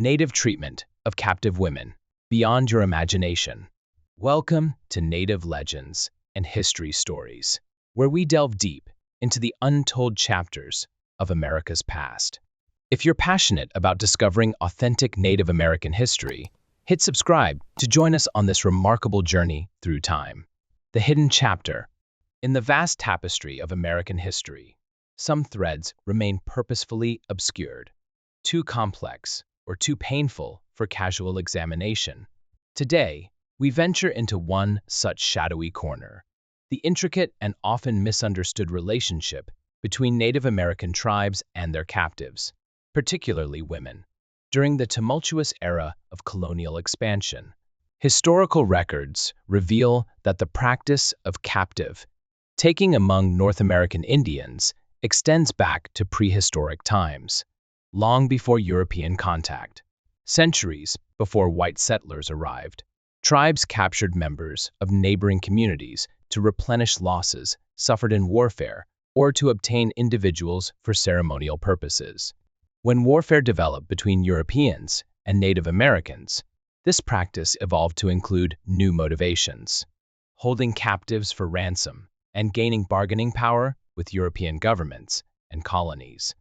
Native treatment of captive women, beyond your imagination. Welcome to Native Legends and History Stories, where we delve deep into the untold chapters of America's past. If you're passionate about discovering authentic Native American history, hit subscribe to join us on this remarkable journey through time. The hidden chapter. In the vast tapestry of American history, some threads remain purposefully obscured, too complex or too painful for casual examination. Today, we venture into one such shadowy corner, the intricate and often misunderstood relationship between Native American tribes and their captives, particularly women, during the tumultuous era of colonial expansion. Historical records reveal that the practice of captive taking among North American Indians extends back to prehistoric times, long before European contact. Centuries before white settlers arrived, tribes captured members of neighboring communities to replenish losses suffered in warfare or to obtain individuals for ceremonial purposes. When warfare developed between Europeans and Native Americans, this practice evolved to include new motivations: holding captives for ransom and gaining bargaining power with European governments and colonies.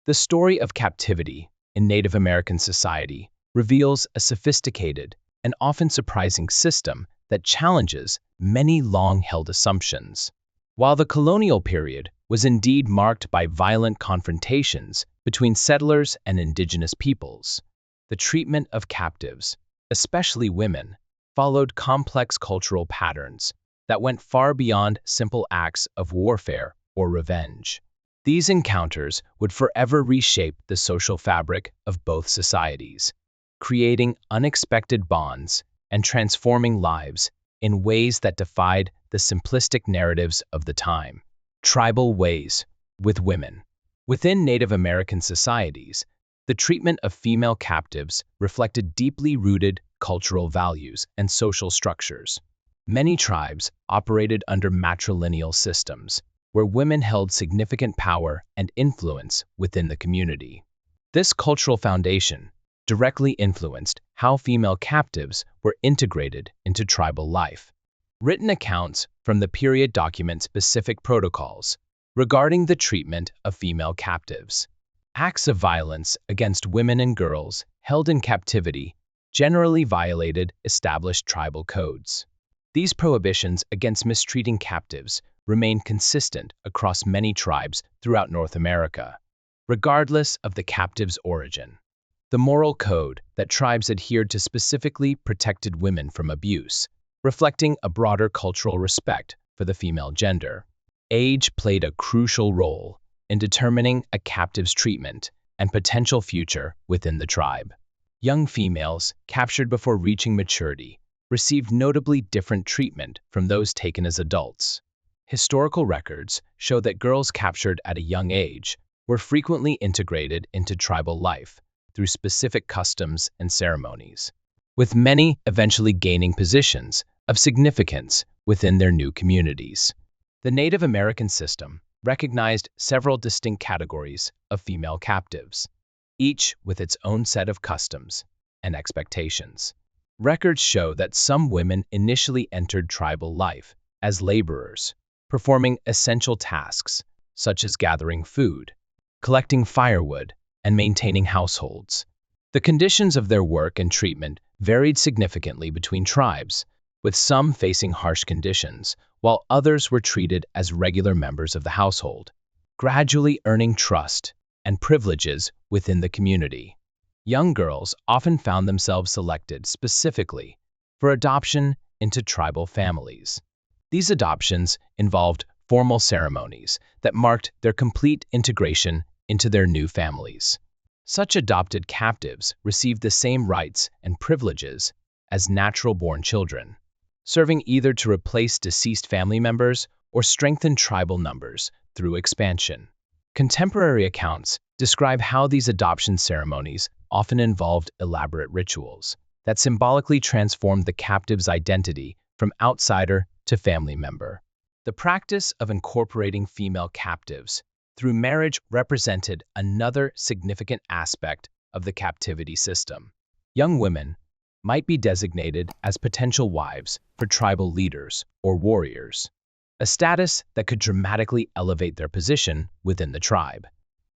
The story of captivity in Native American society reveals a sophisticated and often surprising system that challenges many long-held assumptions. While the colonial period was indeed marked by violent confrontations between settlers and indigenous peoples, the treatment of captives, especially women, followed complex cultural patterns that went far beyond simple acts of warfare or revenge. These encounters would forever reshape the social fabric of both societies, creating unexpected bonds and transforming lives in ways that defied the simplistic narratives of the time. Tribal ways with women. Within Native American societies, the treatment of female captives reflected deeply rooted cultural values and social structures. Many tribes operated under matrilineal systems, where women held significant power and influence within the community. This cultural foundation directly influenced how female captives were integrated into tribal life. Written accounts from the period document specific protocols regarding the treatment of female captives. Acts of violence against women and girls held in captivity generally violated established tribal codes. These prohibitions against mistreating captives remained consistent across many tribes throughout North America, regardless of the captive's origin. The moral code that tribes adhered to specifically protected women from abuse, reflecting a broader cultural respect for the female gender. Age played a crucial role in determining a captive's treatment and potential future within the tribe. Young females captured before reaching maturity received notably different treatment from those taken as adults. Historical records show that girls captured at a young age were frequently integrated into tribal life through specific customs and ceremonies, with many eventually gaining positions of significance within their new communities. The Native American system recognized several distinct categories of female captives, each with its own set of customs and expectations. Records show that some women initially entered tribal life as laborers, performing essential tasks such as gathering food, collecting firewood, and maintaining households. The conditions of their work and treatment varied significantly between tribes, with some facing harsh conditions, while others were treated as regular members of the household, gradually earning trust and privileges within the community. Young girls often found themselves selected specifically for adoption into tribal families. These adoptions involved formal ceremonies that marked their complete integration into their new families. Such adopted captives received the same rights and privileges as natural-born children, serving either to replace deceased family members or strengthen tribal numbers through expansion. Contemporary accounts describe how these adoption ceremonies often involved elaborate rituals that symbolically transformed the captive's identity from outsider to family member. The practice of incorporating female captives through marriage represented another significant aspect of the captivity system. Young women might be designated as potential wives for tribal leaders or warriors, a status that could dramatically elevate their position within the tribe.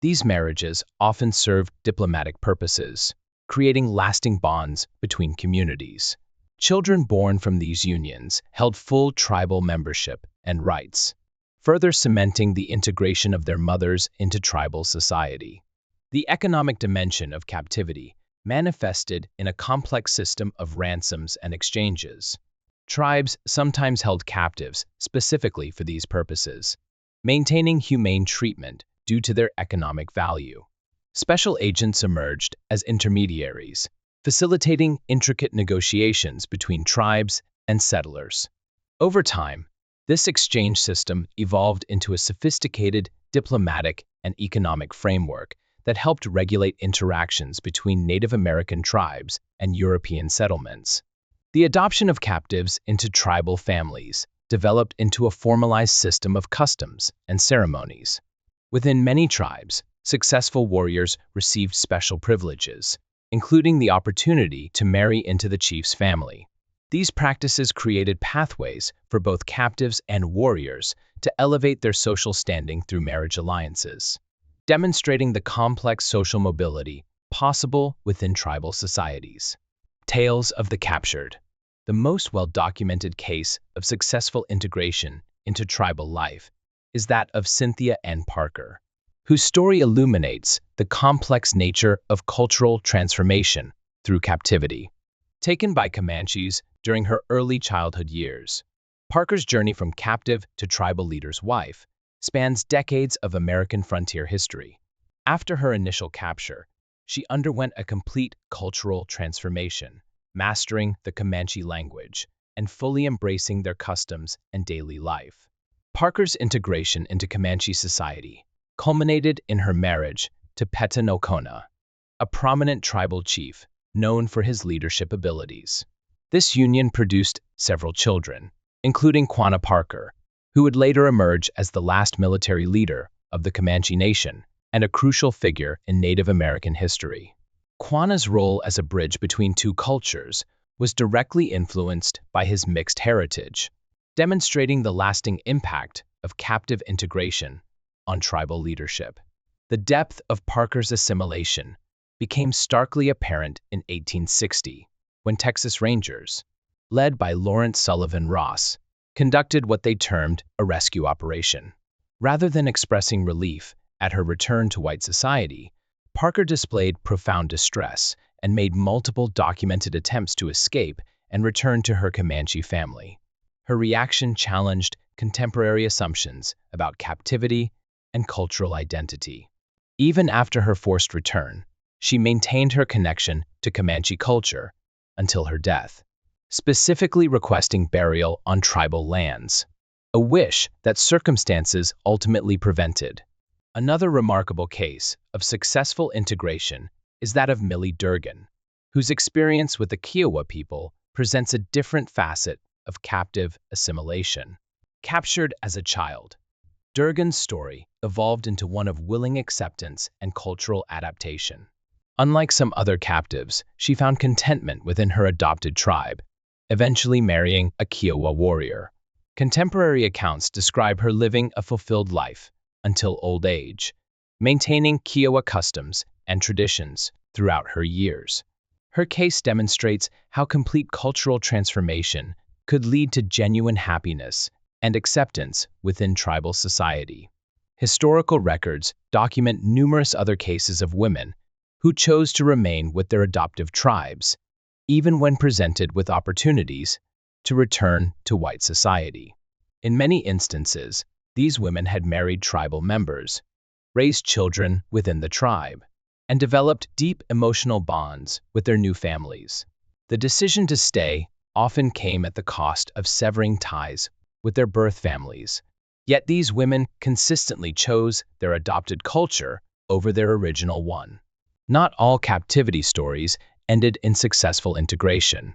These marriages often served diplomatic purposes, creating lasting bonds between communities. Children born from these unions held full tribal membership and rights, further cementing the integration of their mothers into tribal society. The economic dimension of captivity manifested in a complex system of ransoms and exchanges. Tribes sometimes held captives specifically for these purposes, maintaining humane treatment due to their economic value. Special agents emerged as intermediaries, facilitating intricate negotiations between tribes and settlers. Over time, this exchange system evolved into a sophisticated diplomatic and economic framework that helped regulate interactions between Native American tribes and European settlements. The adoption of captives into tribal families developed into a formalized system of customs and ceremonies. Within many tribes, successful warriors received special privileges, including the opportunity to marry into the chief's family. These practices created pathways for both captives and warriors to elevate their social standing through marriage alliances, demonstrating the complex social mobility possible within tribal societies. Tales of the captured. The most well-documented case of successful integration into tribal life is that of Cynthia Ann Parker, whose story illuminates the complex nature of cultural transformation through captivity. Taken by Comanches during her early childhood years, Parker's journey from captive to tribal leader's wife spans decades of American frontier history. After her initial capture, she underwent a complete cultural transformation, mastering the Comanche language and fully embracing their customs and daily life. Parker's integration into Comanche society culminated in her marriage to Petanocona, a prominent tribal chief known for his leadership abilities. This union produced several children, including Quanah Parker, who would later emerge as the last military leader of the Comanche Nation and a crucial figure in Native American history. Quanah's role as a bridge between two cultures was directly influenced by his mixed heritage, demonstrating the lasting impact of captive integration on tribal leadership. The depth of Parker's assimilation became starkly apparent in 1860, when Texas Rangers, led by Lawrence Sullivan Ross, conducted what they termed a rescue operation. Rather than expressing relief at her return to white society, Parker displayed profound distress and made multiple documented attempts to escape and return to her Comanche family. Her reaction challenged contemporary assumptions about captivity and cultural identity. Even after her forced return, she maintained her connection to Comanche culture until her death, specifically requesting burial on tribal lands, a wish that circumstances ultimately prevented. Another remarkable case of successful integration is that of Millie Durgan, whose experience with the Kiowa people presents a different facet of captive assimilation. Captured as a child, Durgan's story evolved into one of willing acceptance and cultural adaptation. Unlike some other captives, she found contentment within her adopted tribe, eventually marrying a Kiowa warrior. Contemporary accounts describe her living a fulfilled life until old age, maintaining Kiowa customs and traditions throughout her years. Her case demonstrates how complete cultural transformation could lead to genuine happiness and acceptance within tribal society. Historical records document numerous other cases of women who chose to remain with their adoptive tribes, even when presented with opportunities to return to white society. In many instances, these women had married tribal members, raised children within the tribe, and developed deep emotional bonds with their new families. The decision to stay often came at the cost of severing ties with their birth families, yet these women consistently chose their adopted culture over their original one. Not all captivity stories ended in successful integration.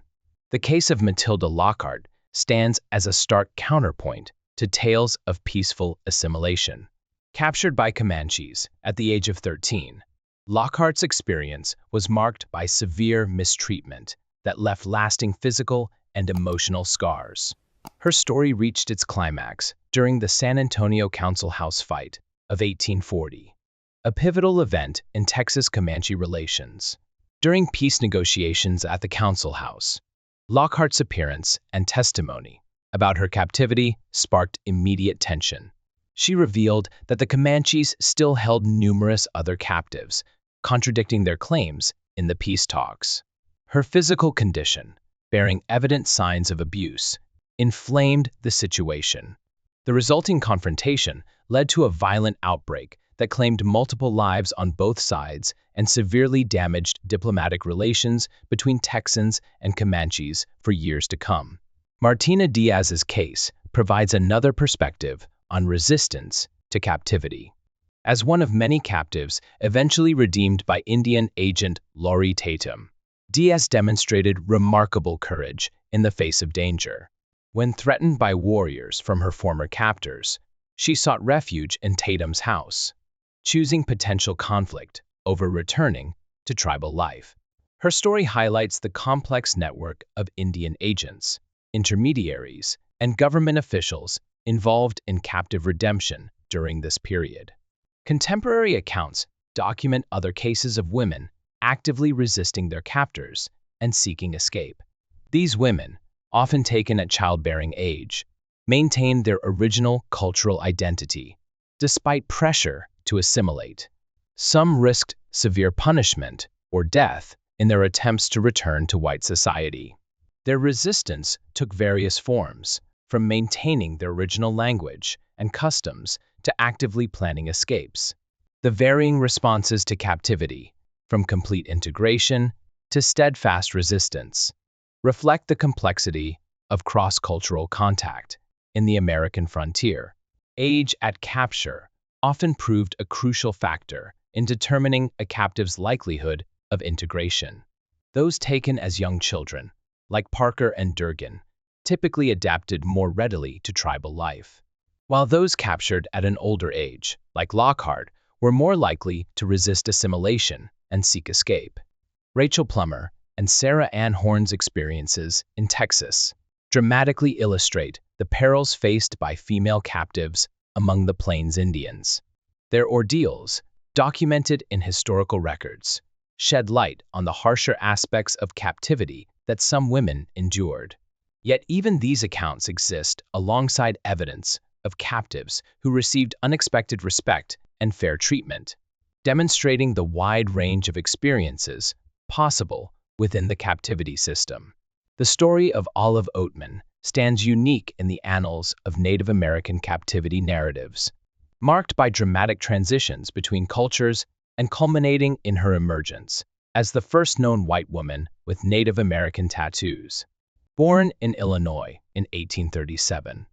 The case of Matilda Lockhart stands as a stark counterpoint to tales of peaceful assimilation. Captured by Comanches at the age of 13, Lockhart's experience was marked by severe mistreatment that left lasting physical and emotional scars. Her story reached its climax during the San Antonio Council House fight of 1840, a pivotal event in Texas Comanche relations. During peace negotiations at the Council House, Lockhart's appearance and testimony about her captivity sparked immediate tension. She revealed that the Comanches still held numerous other captives, contradicting their claims in the peace talks. Her physical condition, bearing evident signs of abuse, inflamed the situation. The resulting confrontation led to a violent outbreak that claimed multiple lives on both sides and severely damaged diplomatic relations between Texans and Comanches for years to come. Martina Diaz's case provides another perspective on resistance to captivity. As one of many captives eventually redeemed by Indian agent Laurie Tatum, Diaz demonstrated remarkable courage in the face of danger. When threatened by warriors from her former captors, she sought refuge in Tatum's house, choosing potential conflict over returning to tribal life. Her story highlights the complex network of Indian agents, intermediaries, and government officials involved in captive redemption during this period. Contemporary accounts document other cases of women actively resisting their captors and seeking escape. These women, often taken at childbearing age, maintained their original cultural identity, despite pressure to assimilate. Some risked severe punishment or death in their attempts to return to white society. Their resistance took various forms, from maintaining their original language and customs to actively planning escapes. The varying responses to captivity, from complete integration to steadfast resistance, reflect the complexity of cross-cultural contact in the American frontier. Age at capture often proved a crucial factor in determining a captive's likelihood of integration. Those taken as young children, like Parker and Durgan, typically adapted more readily to tribal life, while those captured at an older age, like Lockhart, were more likely to resist assimilation and seek escape. Rachel Plummer and Sarah Ann Horn's experiences in Texas dramatically illustrate the perils faced by female captives among the Plains Indians. Their ordeals, documented in historical records, shed light on the harsher aspects of captivity that some women endured. Yet even these accounts exist alongside evidence of captives who received unexpected respect and fair treatment, demonstrating the wide range of experiences possible within the captivity system. The story of Olive Oatman stands unique in the annals of Native American captivity narratives, marked by dramatic transitions between cultures and culminating in her emergence as the first known white woman with Native American tattoos. Born in Illinois in 1837,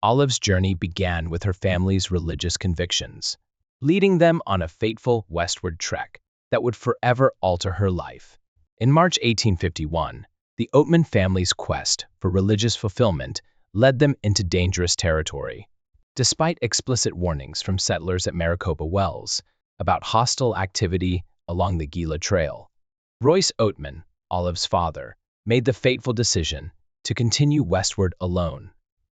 Olive's journey began with her family's religious convictions, leading them on a fateful westward trek that would forever alter her life. In March 1851, the Oatman family's quest for religious fulfillment led them into dangerous territory. Despite explicit warnings from settlers at Maricopa Wells about hostile activity along the Gila Trail, Royce Oatman, Olive's father, made the fateful decision to continue westward alone.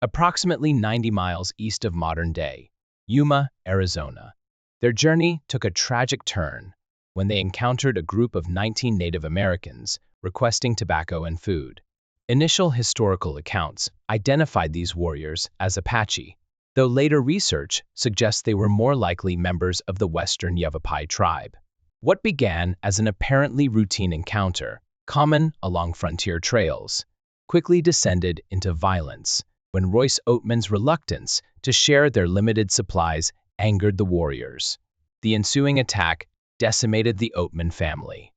Approximately 90 miles east of modern-day Yuma, Arizona, their journey took a tragic turn when they encountered a group of 19 Native Americans requesting tobacco and food. Initial historical accounts identified these warriors as Apache, though later research suggests they were more likely members of the Western Yavapai tribe. What began as an apparently routine encounter, common along frontier trails, quickly descended into violence when Royce Oatman's reluctance to share their limited supplies angered the warriors. The ensuing attack decimated the Oatman family.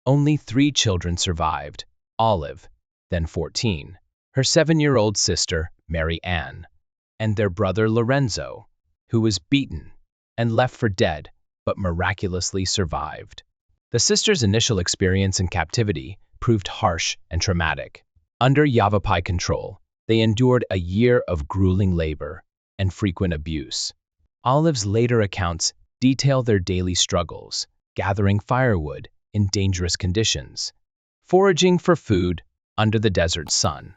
Only 3 children survived: Olive, then 14, her 7-year-old sister, Mary Ann, and their brother Lorenzo, who was beaten and left for dead but miraculously survived. The sisters' initial experience in captivity proved harsh and traumatic. Under Yavapai control, they endured a year of grueling labor and frequent abuse. Olive's later accounts detail their daily struggles, gathering firewood in dangerous conditions, foraging for food under the desert sun,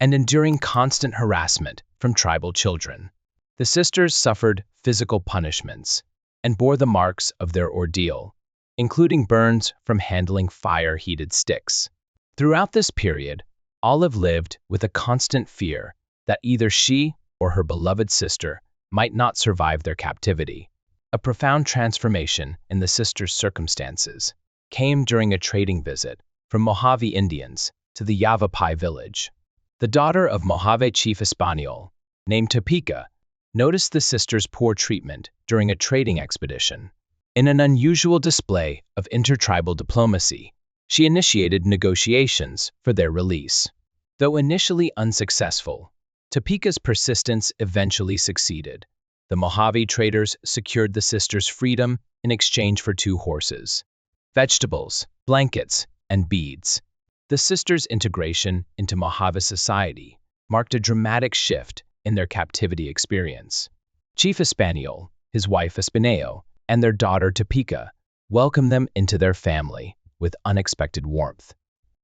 and enduring constant harassment from tribal children. The sisters suffered physical punishments and bore the marks of their ordeal, including burns from handling fire-heated sticks. Throughout this period, Olive lived with a constant fear that either she or her beloved sister might not survive their captivity. A profound transformation in the sisters' circumstances came during a trading visit from Mojave Indians to the Yavapai village. The daughter of Mojave chief Espanol, named Topeka, noticed the sisters' poor treatment during a trading expedition. In an unusual display of intertribal diplomacy, she initiated negotiations for their release. Though initially unsuccessful, Topeka's persistence eventually succeeded. The Mojave traders secured the sisters' freedom in exchange for 2 horses, vegetables, blankets, and beads. The sisters' integration into Mojave society marked a dramatic shift in their captivity experience. Chief Espanol, his wife Espineo, and their daughter Topeka welcomed them into their family with unexpected warmth.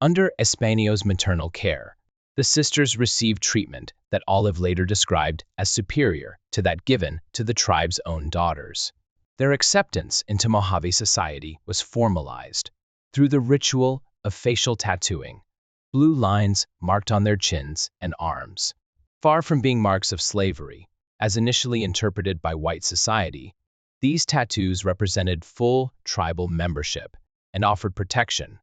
Under Españo's maternal care, the sisters received treatment that Olive later described as superior to that given to the tribe's own daughters. Their acceptance into Mojave society was formalized through the ritual of facial tattooing, blue lines marked on their chins and arms. Far from being marks of slavery, as initially interpreted by white society, these tattoos represented full tribal membership and offered protection,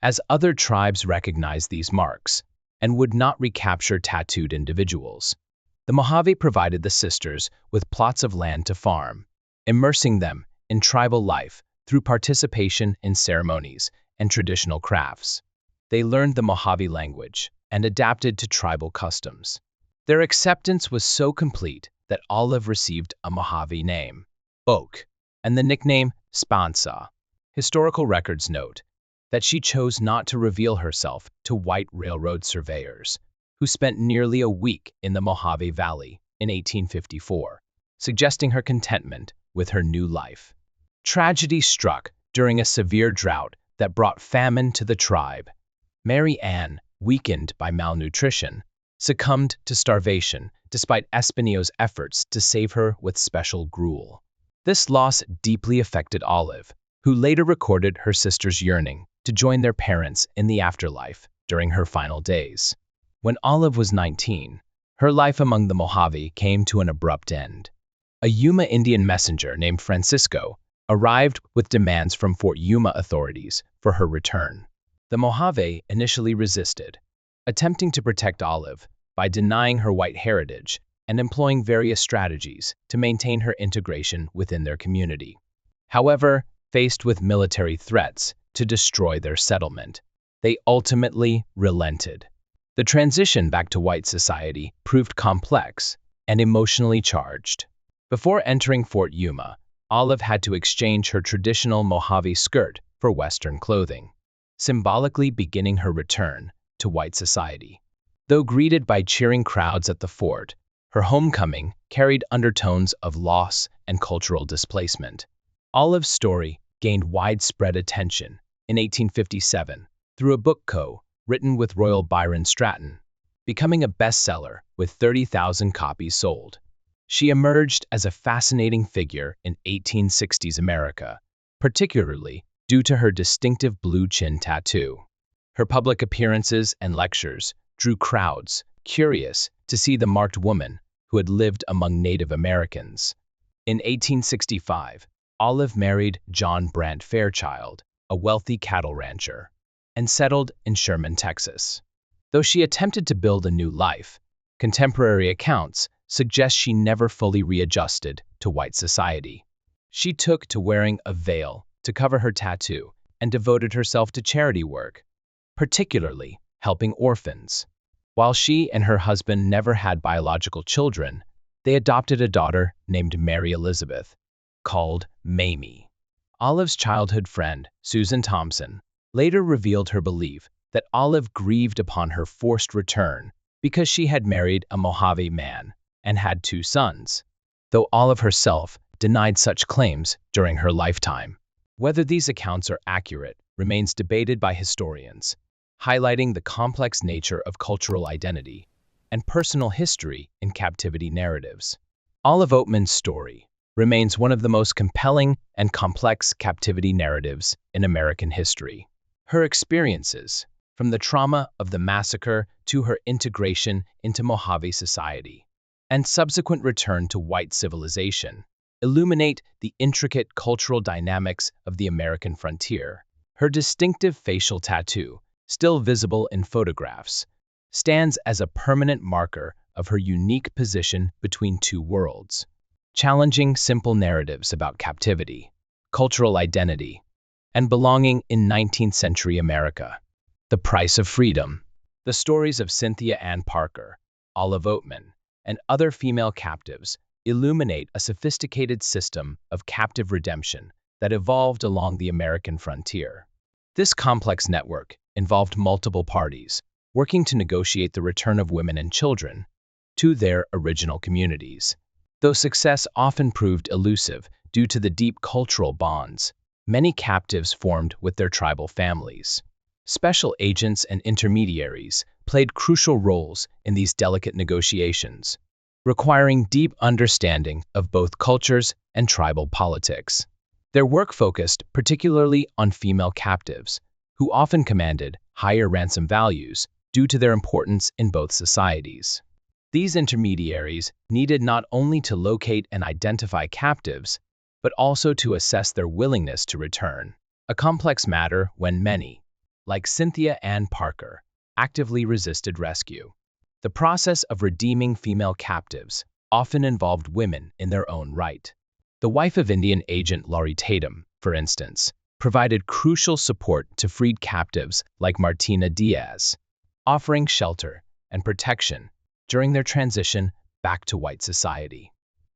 as other tribes recognized these marks and would not recapture tattooed individuals. The Mojave provided the sisters with plots of land to farm, immersing them in tribal life through participation in ceremonies and traditional crafts. They learned the Mojave language and adapted to tribal customs. Their acceptance was so complete that Olive received a Mojave name, Oak, and the nickname Spansa. Historical records note that she chose not to reveal herself to white railroad surveyors, who spent nearly a week in the Mojave Valley in 1854, suggesting her contentment with her new life. Tragedy struck during a severe drought that brought famine to the tribe. Mary Ann, weakened by malnutrition, succumbed to starvation despite Español's efforts to save her with special gruel. This loss deeply affected Olive, who later recorded her sister's yearning to join their parents in the afterlife during her final days. When Olive was 19, her life among the Mojave came to an abrupt end. A Yuma Indian messenger named Francisco arrived with demands from Fort Yuma authorities for her return. The Mojave initially resisted, attempting to protect Olive by denying her white heritage and employing various strategies to maintain her integration within their community. However, faced with military threats to destroy their settlement, they ultimately relented. The transition back to white society proved complex and emotionally charged. Before entering Fort Yuma, Olive had to exchange her traditional Mojave skirt for Western clothing, symbolically beginning her return to white society. Though greeted by cheering crowds at the fort, her homecoming carried undertones of loss and cultural displacement. Olive's story gained widespread attention in 1857 through a book co-written with Royal Byron Stratton, becoming a bestseller with 30,000 copies sold. She emerged as a fascinating figure in 1860s America, particularly due to her distinctive blue chin tattoo. Her public appearances and lectures drew crowds curious to see the marked woman who had lived among Native Americans. In 1865, Olive married John Brant Fairchild, a wealthy cattle rancher, and settled in Sherman, Texas. Though she attempted to build a new life, contemporary accounts suggest she never fully readjusted to white society. She took to wearing a veil to cover her tattoo and devoted herself to charity work, particularly helping orphans. While she and her husband never had biological children, they adopted a daughter named Mary Elizabeth, called Mamie. Olive's childhood friend, Susan Thompson, later revealed her belief that Olive grieved upon her forced return because she had married a Mojave man and had 2 sons, though Olive herself denied such claims during her lifetime. Whether these accounts are accurate remains debated by historians, highlighting the complex nature of cultural identity and personal history in captivity narratives. Olive Oatman's story remains one of the most compelling and complex captivity narratives in American history. Her experiences, from the trauma of the massacre to her integration into Mojave society and subsequent return to white civilization, illuminate the intricate cultural dynamics of the American frontier. Her distinctive facial tattoo, still visible in photographs, stands as a permanent marker of her unique position between two worlds, challenging simple narratives about captivity, cultural identity, and belonging in 19th century America. The Price of Freedom. The stories of Cynthia Ann Parker, Olive Oatman, and other female captives illuminate a sophisticated system of captive redemption that evolved along the American frontier. This complex network involved multiple parties working to negotiate the return of women and children to their original communities. Though success often proved elusive due to the deep cultural bonds many captives formed with their tribal families, special agents and intermediaries played crucial roles in these delicate negotiations, requiring deep understanding of both cultures and tribal politics. Their work focused particularly on female captives, who often commanded higher ransom values due to their importance in both societies. These intermediaries needed not only to locate and identify captives, but also to assess their willingness to return, a complex matter when many, like Cynthia Ann Parker, actively resisted rescue. The process of redeeming female captives often involved women in their own right. The wife of Indian agent Laurie Tatum, for instance, provided crucial support to freed captives like Martina Diaz, offering shelter and protection during their transition back to white society.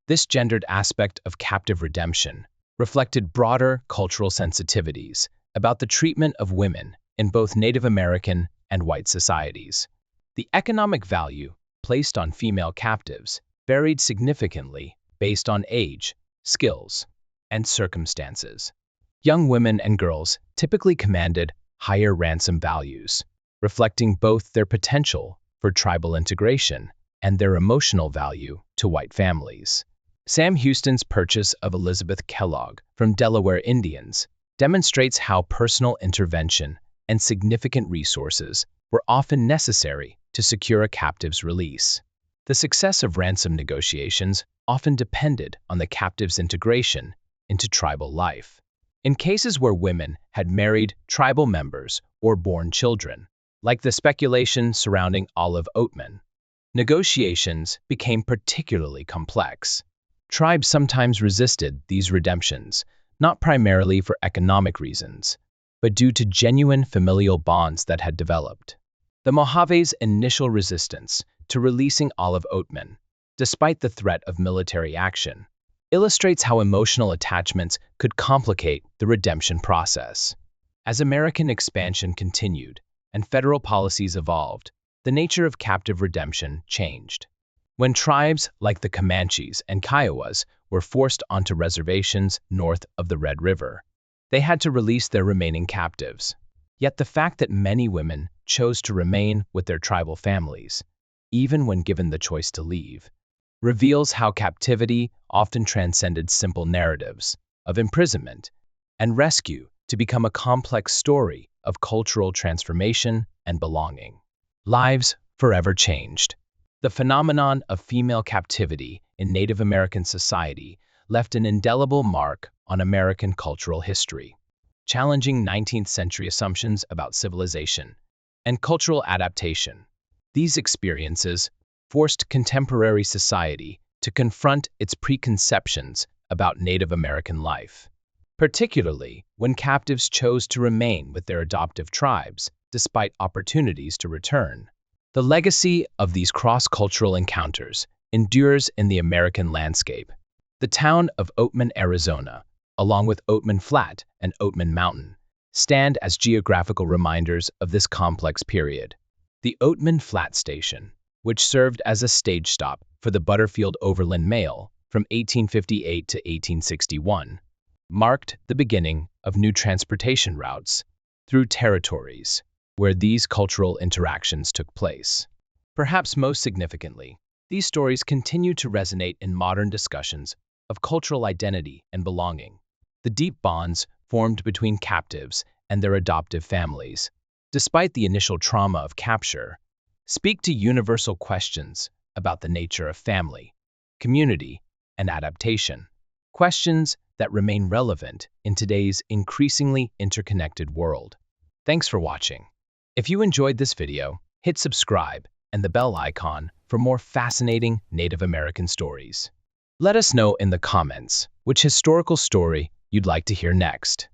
This gendered aspect of captive redemption reflected broader cultural sensitivities about the treatment of women in both Native American and white societies. The economic value placed on female captives varied significantly based on age, skills, and circumstances. Young women and girls typically commanded higher ransom values, reflecting both their potential for tribal integration and their emotional value to white families. Sam Houston's purchase of Elizabeth Kellogg from Delaware Indians demonstrates how personal intervention and significant resources were often necessary to secure a captive's release. The success of ransom negotiations often depended on the captive's integration into tribal life. In cases where women had married tribal members or born children, like the speculation surrounding Olive Oatman, negotiations became particularly complex. Tribes sometimes resisted these redemptions, not primarily for economic reasons, but due to genuine familial bonds that had developed. The Mojave's initial resistance to releasing Olive Oatman, despite the threat of military action, illustrates how emotional attachments could complicate the redemption process. As American expansion continued and federal policies evolved, the nature of captive redemption changed. When tribes like the Comanches and Kiowas were forced onto reservations north of the Red River, they had to release their remaining captives. Yet the fact that many women chose to remain with their tribal families, even when given the choice to leave, reveals how captivity often transcended simple narratives of imprisonment and rescue to become a complex story of cultural transformation and belonging. Lives forever changed. The phenomenon of female captivity in Native American society left an indelible mark on American cultural history, challenging 19th century assumptions about civilization and cultural adaptation. These experiences forced contemporary society to confront its preconceptions about Native American life, particularly when captives chose to remain with their adoptive tribes despite opportunities to return. The legacy of these cross-cultural encounters endures in the American landscape. The town of Oatman, Arizona, along with Oatman Flat and Oatman Mountain, stand as geographical reminders of this complex period. The Oatman Flat Station, which served as a stage stop for the Butterfield Overland Mail from 1858 to 1861, marked the beginning of new transportation routes through territories where these cultural interactions took place. Perhaps most significantly, these stories continue to resonate in modern discussions of cultural identity and belonging. The deep bonds formed between captives and their adoptive families, despite the initial trauma of capture, speak to universal questions about the nature of family, community, and adaptation. Questions that remain relevant in today's increasingly interconnected world. Thanks for watching. If you enjoyed this video, hit subscribe and the bell icon for more fascinating Native American stories. Let us know in the comments which historical story you'd like to hear next.